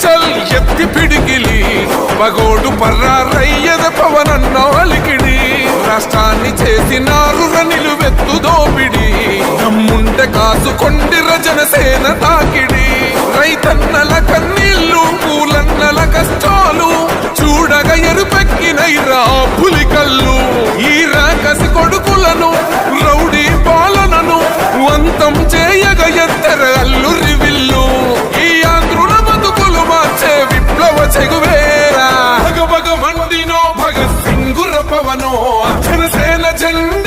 చల్ ఎత్తి పిడికిలి పగోడు పర్రారయ్యద పవనన్న అలికిడి రాష్ట్రాన్ని చేసినారు నిలువెత్తు దోపిడి దమ్ముంటే కాసుకొండిర జనసేన తాకిడి రైతన్నల కన్నీళ్లు పూలన్నల కష్టాలు చూడగ ఎరుపెక్కినైరా పులికల్లు ఈ రాకసి కొడుకులను రౌడీ పాలనను అంతం చేయగ ఎత్తర అల్లురి విల్లు ఈ ఆంధ్రుల బతుకులు మార్చే విప్లవ చెగువేరా భగ భగ మండినో భగత్ సింగుర పవనో జనసేన జెండా